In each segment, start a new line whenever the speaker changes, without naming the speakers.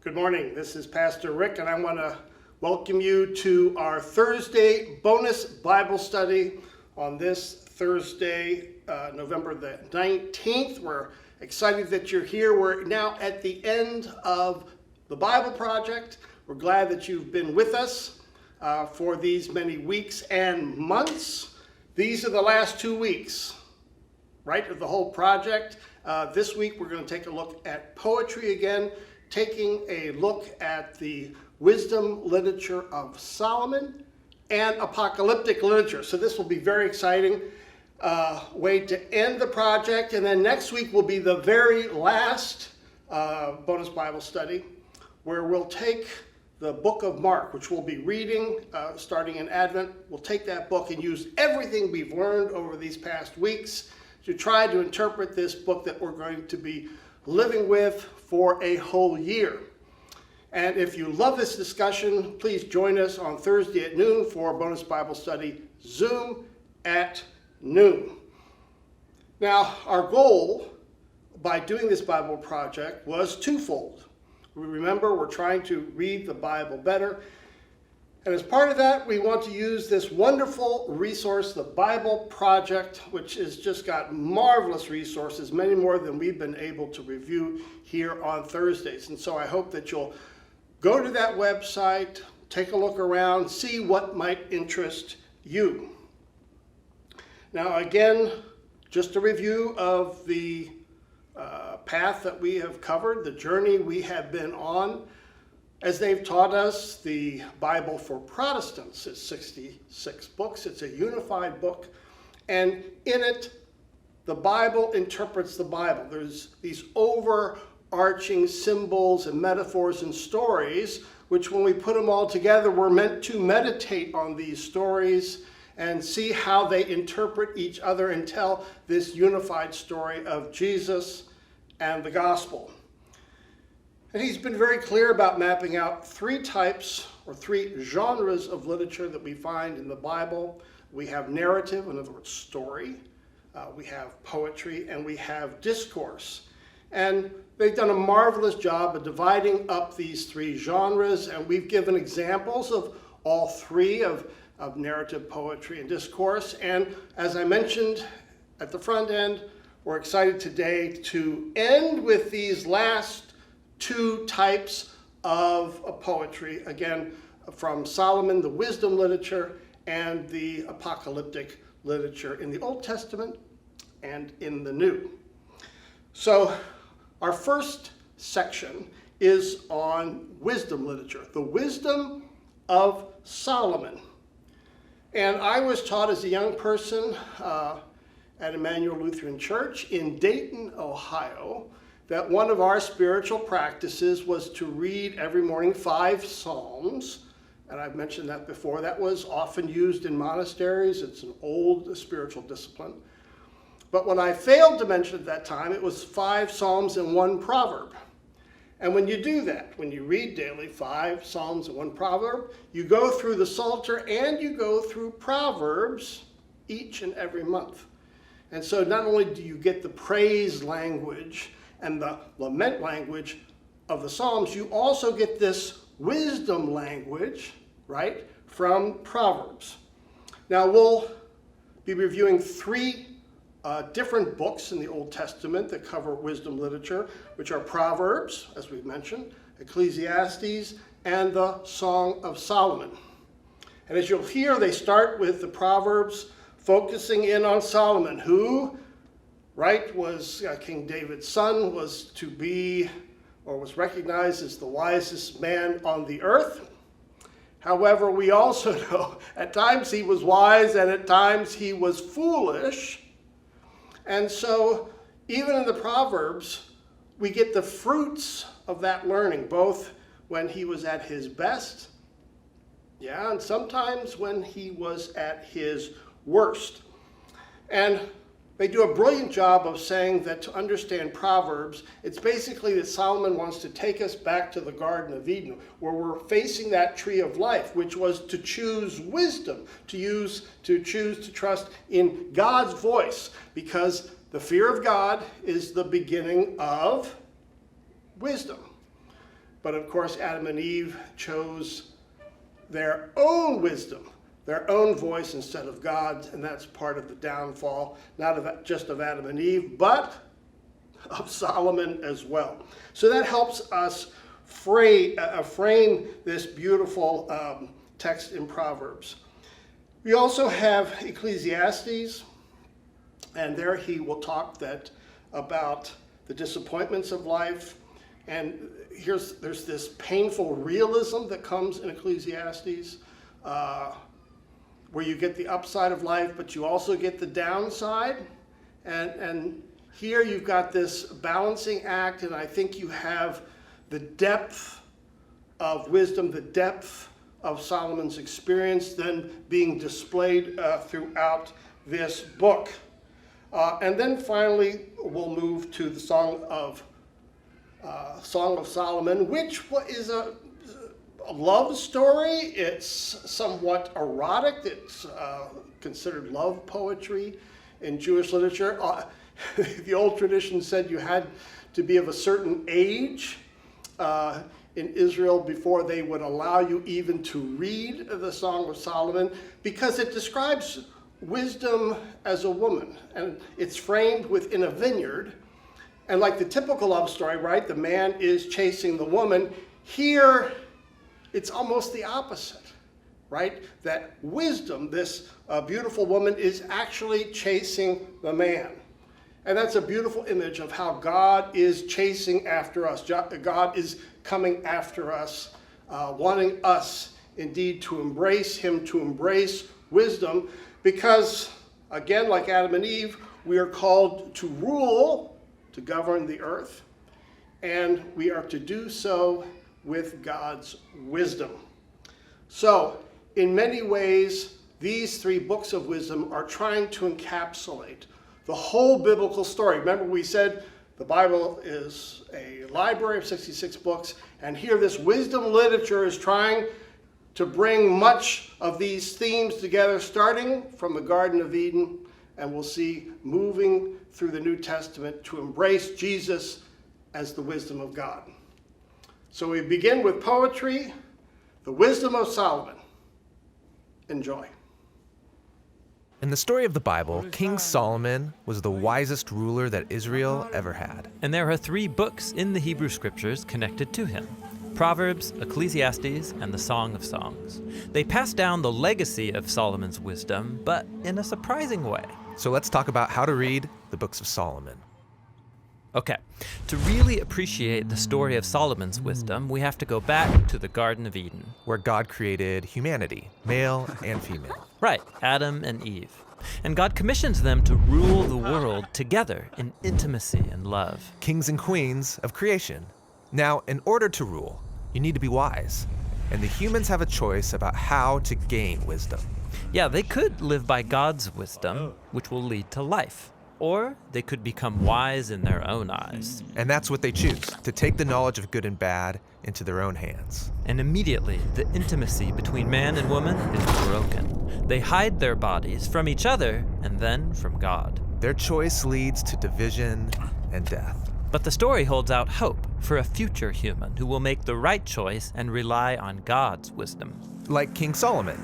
Good morning. This is Pastor Rick, and I want to welcome you to our Thursday bonus Bible study on this Thursday, November the 19th. We're excited that you're here. We're now at the end of the Bible Project. We're glad that you've been with us for these many weeks and months. These are the last 2 weeks, right, of the whole project. This week we're going to take a look at poetry again, taking a look at the wisdom literature of Solomon and apocalyptic literature. So this will be very exciting way to end the project. And then next week will be the very last bonus Bible study, where we'll take the book of Mark, which we'll be reading starting in Advent. We'll take that book and use everything we've learned over these past weeks to try to interpret this book that we're going to be living with for a whole year. And if you love this discussion, please join us on Thursday at noon for bonus Bible study, Zoom at noon. Now, our goal by doing this Bible project was twofold. Remember, we're trying to read the Bible better. And as part of that, we want to use this wonderful resource, the Bible Project, which has just got marvelous resources, many more than we've been able to review here on Thursdays. And so I hope that you'll go to that website, take a look around, see what might interest you. Now, again, just a review of the path that we have covered, the journey we have been on. As they've taught us, the Bible for Protestants is 66 books. It's a unified book. And in it, the Bible interprets the Bible. There's these overarching symbols and metaphors and stories, which when we put them all together, we're meant to meditate on these stories and see how they interpret each other and tell this unified story of Jesus and the gospel. And he's been very clear about mapping out three types or three genres of literature that we find in the Bible. We have narrative, in other words, story. We have poetry, and we have discourse. And they've done a marvelous job of dividing up these three genres, and we've given examples of all three of narrative, poetry, and discourse. And as I mentioned at the front end, we're excited today to end with these last two types of poetry, again, from Solomon, the wisdom literature, and the apocalyptic literature in the Old Testament and in the New. So our first section is on wisdom literature, the wisdom of Solomon. And I was taught as a young person at Emmanuel Lutheran Church in Dayton, Ohio, that one of our spiritual practices was to read every morning 5 Psalms. And I've mentioned that before. That was often used in monasteries. It's an old spiritual discipline. But what I failed to mention at that time, it was 5 Psalms and 1 proverb. And when you do that, when you read daily 5 Psalms and 1 proverb, you go through the Psalter and you go through Proverbs each and every month. And so not only do you get the praise language and the lament language of the Psalms, you also get this wisdom language, right, from Proverbs. Now, we'll be reviewing 3 different books in the Old Testament that cover wisdom literature, which are Proverbs, as we've mentioned, Ecclesiastes, and the Song of Solomon. And as you'll hear, they start with the Proverbs focusing in on Solomon, who, right, was King David's son, was to be, or was recognized as the wisest man on the earth. However, we also know at times he was wise and at times he was foolish. And so even in the Proverbs, we get the fruits of that learning, both when he was at his best, and sometimes when he was at his worst. And they do a brilliant job of saying that to understand Proverbs, it's basically that Solomon wants to take us back to the Garden of Eden, where we're facing that tree of life, which was to choose wisdom, to choose to trust in God's voice, because the fear of God is the beginning of wisdom. But of course, Adam and Eve chose their own wisdom, their own voice instead of God's, and that's part of the downfall, not just of Adam and Eve, but of Solomon as well. So that helps us frame this beautiful text in Proverbs. We also have Ecclesiastes, and there he will talk about the disappointments of life. And there's this painful realism that comes in Ecclesiastes, where you get the upside of life, but you also get the downside. And here you've got this balancing act, and I think you have the depth of wisdom, the depth of Solomon's experience then being displayed throughout this book. And then finally, we'll move to the Song of Solomon, which is a love story. It's somewhat erotic. It's considered love poetry in Jewish literature. The old tradition said you had to be of a certain age in Israel before they would allow you even to read the Song of Solomon, because it describes wisdom as a woman, and it's framed within a vineyard. And like the typical love story, right, the man is chasing the woman. Here, it's almost the opposite, right? That wisdom, this beautiful woman, is actually chasing the man. And that's a beautiful image of how God is chasing after us. God is coming after us, wanting us indeed to embrace him, to embrace wisdom, because, again, like Adam and Eve, we are called to rule, to govern the earth, and we are to do so with God's wisdom. So, in many ways, these three books of wisdom are trying to encapsulate the whole biblical story. Remember, we said the Bible is a library of 66 books, and here this wisdom literature is trying to bring much of these themes together, starting from the Garden of Eden, and we'll see moving through the New Testament to embrace Jesus as the wisdom of God. So we begin with poetry, the wisdom of Solomon. Enjoy.
In the story of the Bible, King Solomon was the wisest ruler that Israel ever had.
And there are 3 books in the Hebrew Scriptures connected to him: Proverbs, Ecclesiastes, and the Song of Songs. They pass down the legacy of Solomon's wisdom, but in a surprising way.
So let's talk about how to read the books of Solomon.
Okay, to really appreciate the story of Solomon's wisdom, we have to go back to the Garden of Eden.
Where God created humanity, male and female.
Right, Adam and Eve. And God commissions them to rule the world together in intimacy and love.
Kings and queens of creation. Now, in order to rule, you need to be wise. And the humans have a choice about how to gain wisdom.
Yeah, they could live by God's wisdom, which will lead to life. Or they could become wise in their own eyes.
And that's what they choose, to take the knowledge of good and bad into their own hands.
And immediately, the intimacy between man and woman is broken. They hide their bodies from each other and then from God.
Their choice leads to division and death.
But the story holds out hope for a future human who will make the right choice and rely on God's wisdom.
Like King Solomon.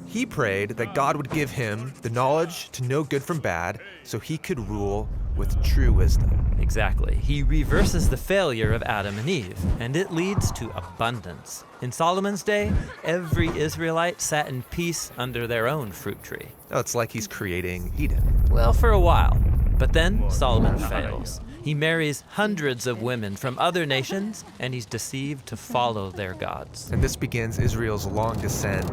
He prayed that God would give him the knowledge to know good from bad so he could rule with true wisdom.
Exactly. He reverses the failure of Adam and Eve, and it leads to abundance. In Solomon's day, every Israelite sat in peace under their own fruit tree.
Oh, it's like he's creating Eden.
Well, for a while. But then Solomon fails. He marries hundreds of women from other nations, and he's deceived to follow their gods.
And this begins Israel's long descent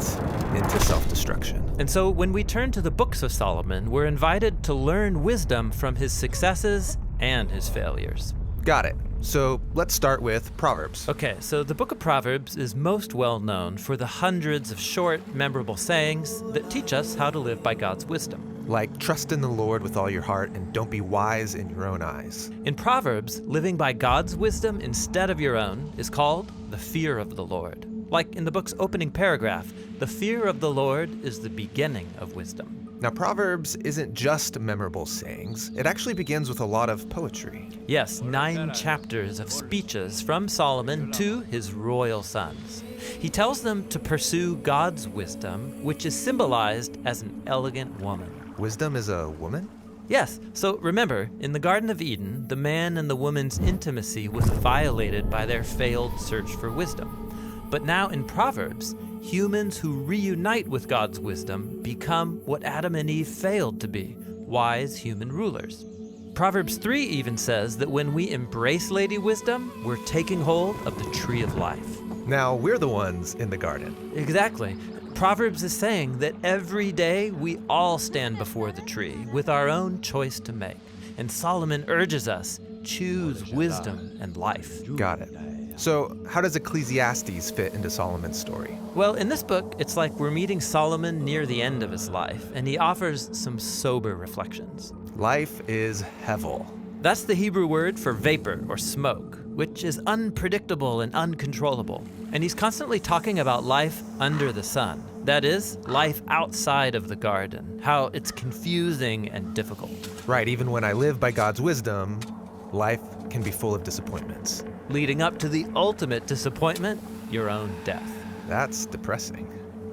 into self-destruction.
And so when we turn to the books of Solomon, we're invited to learn wisdom from his successes and his failures.
Got it. So let's start with Proverbs.
Okay, so the book of Proverbs is most well known for the hundreds of short, memorable sayings that teach us how to live by God's wisdom.
Like, trust in the Lord with all your heart and don't be wise in your own eyes.
In Proverbs, living by God's wisdom instead of your own is called the fear of the Lord. Like in the book's opening paragraph, the fear of the Lord is the beginning of wisdom.
Now, Proverbs isn't just memorable sayings. It actually begins with a lot of poetry.
Yes, 9 chapters of speeches from Solomon to his royal sons. He tells them to pursue God's wisdom, which is symbolized as an elegant woman.
Wisdom is a woman?
Yes, so remember, in the Garden of Eden, the man and the woman's intimacy was violated by their failed search for wisdom. But now in Proverbs, humans who reunite with God's wisdom become what Adam and Eve failed to be, wise human rulers. Proverbs 3 even says that when we embrace Lady Wisdom, we're taking hold of the tree of life.
Now, we're the ones in the garden.
Exactly. Proverbs is saying that every day we all stand before the tree with our own choice to make. And Solomon urges us, choose wisdom and life.
Got it. So, how does Ecclesiastes fit into Solomon's story?
Well, in this book, it's like we're meeting Solomon near the end of his life, and he offers some sober reflections.
Life is hevel.
That's the Hebrew word for vapor or smoke, which is unpredictable and uncontrollable. And he's constantly talking about life under the sun. That is, life outside of the garden, how it's confusing and difficult.
Right, even when I live by God's wisdom, life can be full of disappointments.
Leading up to the ultimate disappointment, your own death.
That's depressing.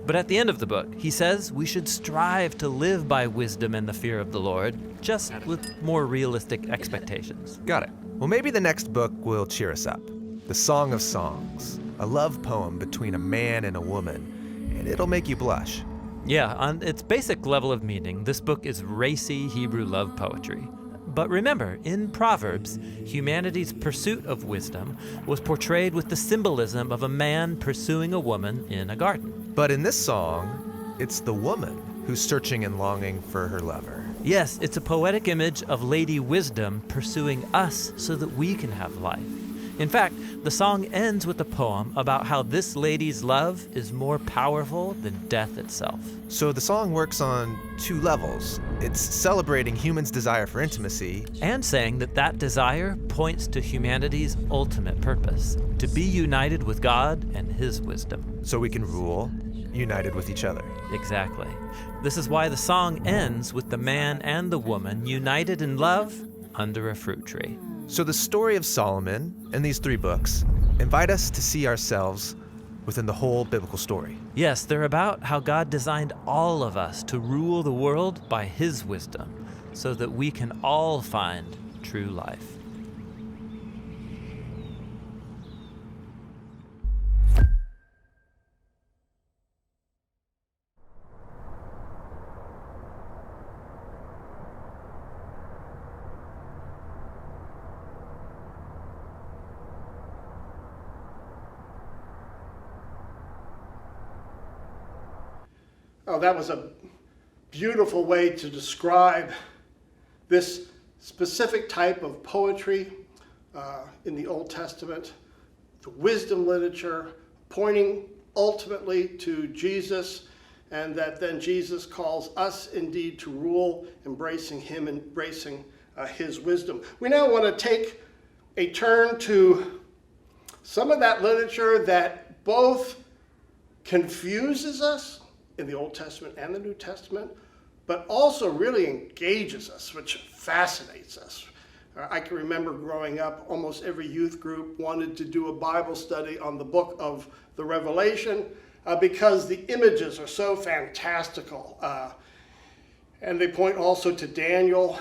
But at the end of the book, he says we should strive to live by wisdom and the fear of the Lord, just with more realistic expectations.
Got it. Well, maybe the next book will cheer us up. The Song of Songs, a love poem between a man and a woman, and it'll make you blush.
Yeah, on its basic level of meaning, this book is racy Hebrew love poetry. But remember, in Proverbs, humanity's pursuit of wisdom was portrayed with the symbolism of a man pursuing a woman in a garden.
But in this song, it's the woman who's searching and longing for her lover.
Yes, it's a poetic image of Lady Wisdom pursuing us so that we can have life. In fact, the song ends with a poem about how this lady's love is more powerful than death itself.
So the song works on 2 levels. It's celebrating humans' desire for intimacy,
And saying that that desire points to humanity's ultimate purpose, to be united with God and His wisdom.
so we can rule, united with each other.
Exactly. This is why the song ends with the man and the woman united in love under a fruit tree.
So the story of Solomon and these 3 books invite us to see ourselves within the whole biblical story.
Yes, they're about how God designed all of us to rule the world by His wisdom, so that we can all find true life.
Oh, that was a beautiful way to describe this specific type of poetry in the Old Testament, the wisdom literature, pointing ultimately to Jesus, and that then Jesus calls us indeed to rule, embracing Him, embracing His wisdom. We now want to take a turn to some of that literature that both confuses us in the Old Testament and the New Testament, but also really engages us, which fascinates us. I can remember growing up, almost every youth group wanted to do a Bible study on the book of the Revelation because the images are so fantastical. And they point also to Daniel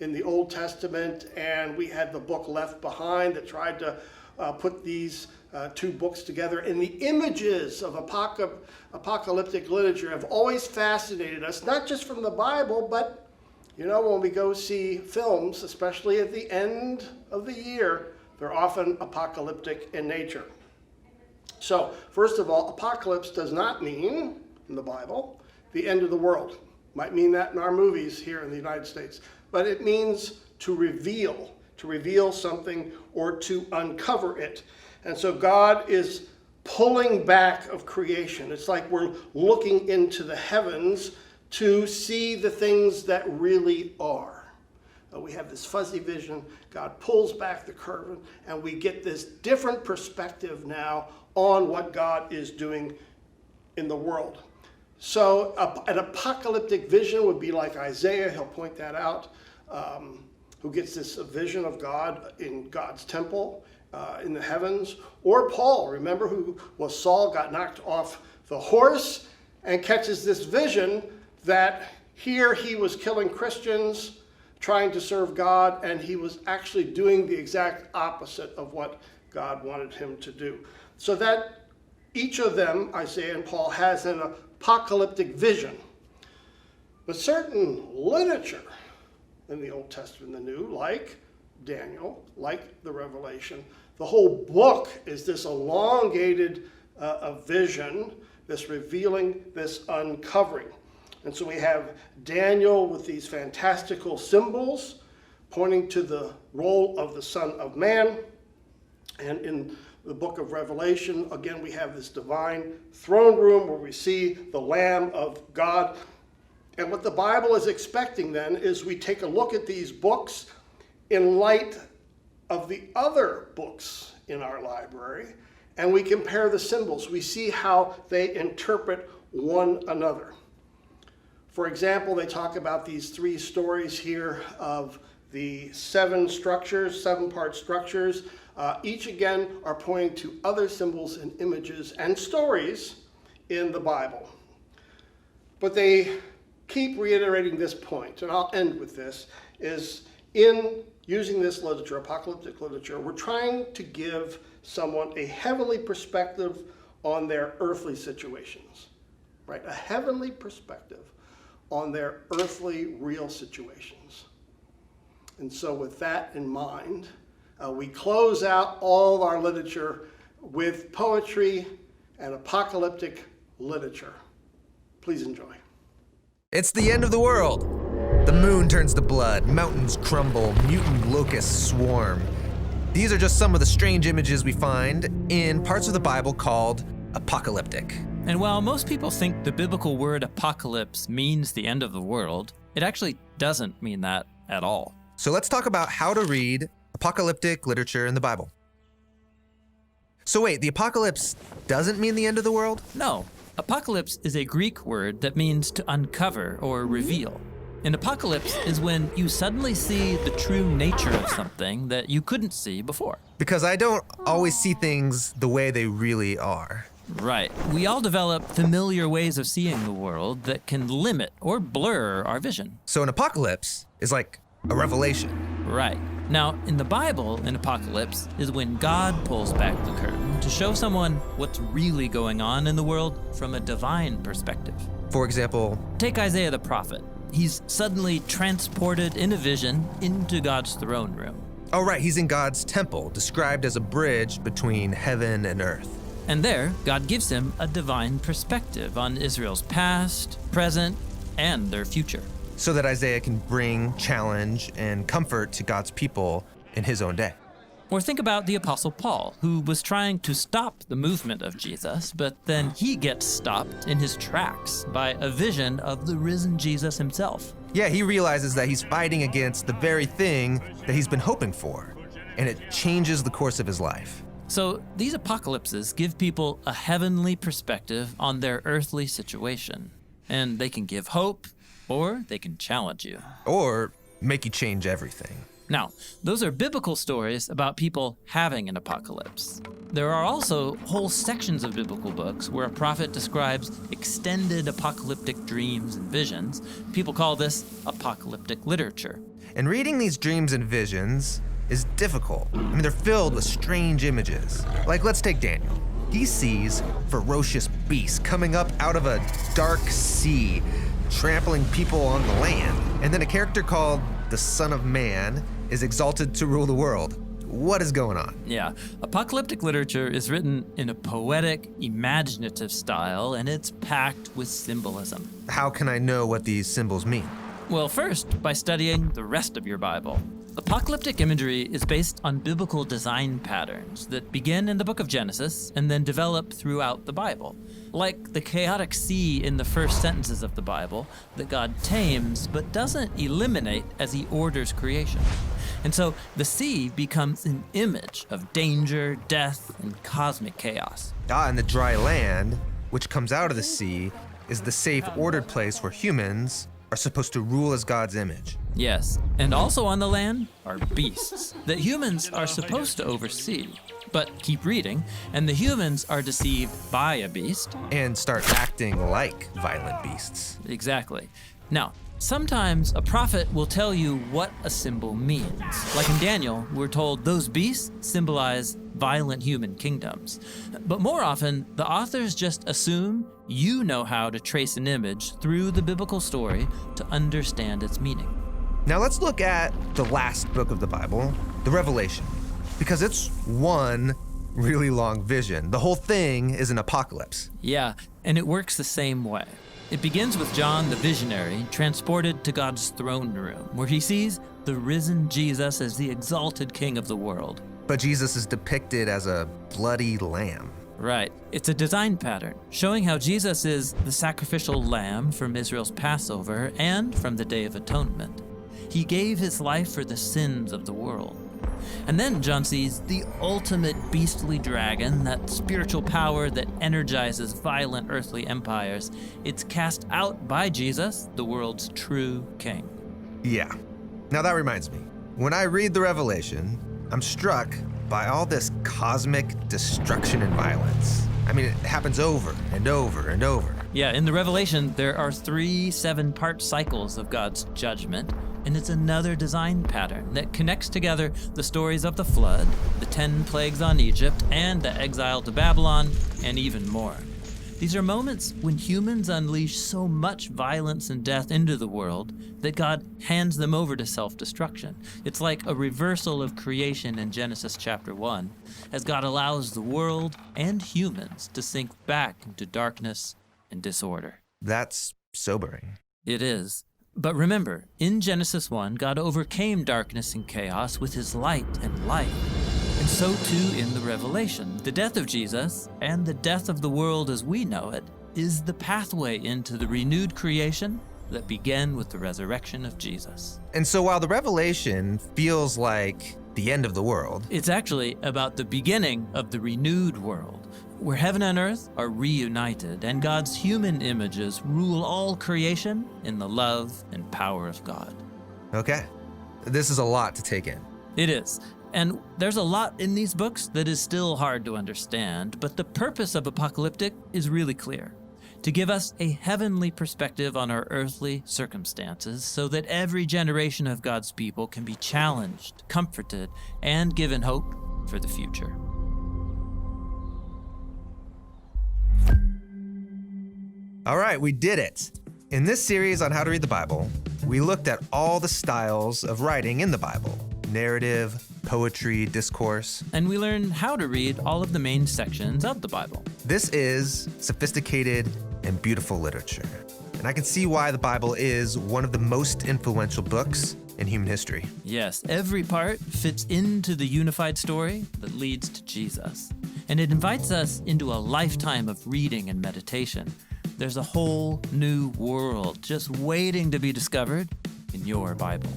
in the Old Testament, and we had the book Left Behind that tried to put these 2 books together. And the images of apocalyptic literature have always fascinated us, not just from the Bible, but when we go see films, especially at the end of the year, they're often apocalyptic in nature. So, first of all, apocalypse does not mean, in the Bible, the end of the world. Might mean that in our movies here in the United States. But it means to reveal something or to uncover it. And so God is pulling back of creation. It's like we're looking into the heavens to see the things that really are. We have this fuzzy vision. God pulls back the curtain, and we get this different perspective now on what God is doing in the world. So an apocalyptic vision would be like Isaiah, he'll point that out, who gets this vision of God in God's temple in the heavens. Or Paul, remember, who was Saul, got knocked off the horse and catches this vision that here he was killing Christians, trying to serve God, and he was actually doing the exact opposite of what God wanted him to do. So that each of them, Isaiah and Paul, has an apocalyptic vision. But certain literature in the Old Testament and the New, like Daniel, like the Revelation, the whole book is this elongated vision, this revealing, this uncovering. And so we have Daniel with these fantastical symbols pointing to the role of the Son of Man. And in the book of Revelation, again, we have this divine throne room where we see the Lamb of God. And what the Bible is expecting then is we take a look at these books in light of the other books in our library, and we compare the symbols. We see how they interpret one another. For example, they talk about these three stories here of the seven structures, seven-part structures. Each again are pointing to other symbols and images and stories in the Bible. But they keep reiterating this point, and I'll end with this, is in using this literature, apocalyptic literature, we're trying to give someone a heavenly perspective on their earthly situations, right? A heavenly perspective on their earthly real situations. And so with that in mind, we close out all of our literature with poetry and apocalyptic literature. Please enjoy.
It's the end of the world. The moon turns to blood, mountains crumble, mutant locusts swarm. These are just some of the strange images we find in parts of the Bible called apocalyptic.
And while most people think the biblical word apocalypse means the end of the world, it actually doesn't mean that at all.
So let's talk about how to read apocalyptic literature in the Bible. So wait, the apocalypse doesn't mean the end of the world?
No, apocalypse is a Greek word that means to uncover or reveal. An apocalypse is when you suddenly see the true nature of something that you couldn't see before.
Because I don't always see things the way they really are.
Right. We all develop familiar ways of seeing the world that can limit or blur our vision.
So an apocalypse is like a revelation.
Right. Now, in the Bible, an apocalypse is when God pulls back the curtain to show someone what's really going on in the world from a divine perspective.
For example,
take Isaiah the prophet. He's suddenly transported in a vision into God's throne room.
Oh right, he's in God's temple, described as a bridge between heaven and earth.
And there, God gives him a divine perspective on Israel's past, present, and their future.
So that Isaiah can bring challenge and comfort to God's people in his own day.
Or think about the Apostle Paul, who was trying to stop the movement of Jesus, but then he gets stopped in his tracks by a vision of the risen Jesus himself.
Yeah, he realizes that he's fighting against the very thing that he's been hoping for, and it changes the course of his life.
So these apocalypses give people a heavenly perspective on their earthly situation, and they can give hope, or they can challenge you.
Or make you change everything.
Now, those are biblical stories about people having an apocalypse. There are also whole sections of biblical books where a prophet describes extended apocalyptic dreams and visions. People call this apocalyptic literature.
And reading these dreams and visions is difficult. I mean, they're filled with strange images. Like, let's take Daniel. He sees ferocious beasts coming up out of a dark sea, trampling people on the land. And then a character called the Son of Man is exalted to rule the world. What is going on?
Yeah, apocalyptic literature is written in a poetic, imaginative style, and it's packed with symbolism.
How can I know what these symbols mean?
Well, first, by studying the rest of your Bible. Apocalyptic imagery is based on biblical design patterns that begin in the book of Genesis and then develop throughout the Bible. Like the chaotic sea in the first sentences of the Bible that God tames but doesn't eliminate as he orders creation. And so the sea becomes an image of danger, death, and cosmic chaos.
And the dry land, which comes out of the sea, is the safe, ordered place where humans are supposed to rule as God's image.
Yes, and also on the land are beasts that humans are supposed to oversee. But keep reading, and the humans are deceived by a beast.
And start acting like violent beasts.
Exactly. Now, sometimes a prophet will tell you what a symbol means. Like in Daniel, we're told those beasts symbolize violent human kingdoms. But more often, the authors just assume you know how to trace an image through the biblical story to understand its meaning.
Now let's look at the last book of the Bible, the Revelation, because it's one really long vision. The whole thing is an apocalypse.
Yeah, and it works the same way. It begins with John the visionary transported to God's throne room, where he sees the risen Jesus as the exalted king of the world.
But Jesus is depicted as a bloody lamb.
Right. It's a design pattern showing how Jesus is the sacrificial lamb from Israel's Passover and from the Day of Atonement. He gave his life for the sins of the world. And then John sees the ultimate beastly dragon, that spiritual power that energizes violent earthly empires. It's cast out by Jesus, the world's true king.
Yeah. Now that reminds me, when I read the Revelation, I'm struck by all this cosmic destruction and violence. I mean, it happens over and over and over.
Yeah, in the Revelation, there are 3 7-part cycles of God's judgment, and it's another design pattern that connects together the stories of the flood, the 10 plagues on Egypt, and the exile to Babylon, and even more. These are moments when humans unleash so much violence and death into the world that God hands them over to self-destruction. It's like a reversal of creation in Genesis chapter 1, as God allows the world and humans to sink back into darkness and disorder.
That's sobering.
It is. But remember, in Genesis 1, God overcame darkness and chaos with his light and light. And so too in the Revelation. The death of Jesus and the death of the world as we know it is the pathway into the renewed creation that began with the resurrection of Jesus.
And so while the Revelation feels like the end of the world,
It's actually about the beginning of the renewed world, where heaven and earth are reunited and God's human images rule all creation in the love and power of God.
okay, this is a lot to take in.
It is. And there's a lot in these books that is still hard to understand, but the purpose of Apocalyptic is really clear: to give us a heavenly perspective on our earthly circumstances so that every generation of God's people can be challenged, comforted, and given hope for the future.
All right, we did it. In this series on how to read the Bible, we looked at all the styles of writing in the Bible: narrative, poetry, discourse.
And we learn how to read all of the main sections of the Bible.
This is sophisticated and beautiful literature. And I can see why the Bible is one of the most influential books in human history.
Yes, every part fits into the unified story that leads to Jesus. And it invites us into a lifetime of reading and meditation. There's a whole new world just waiting to be discovered in your Bible.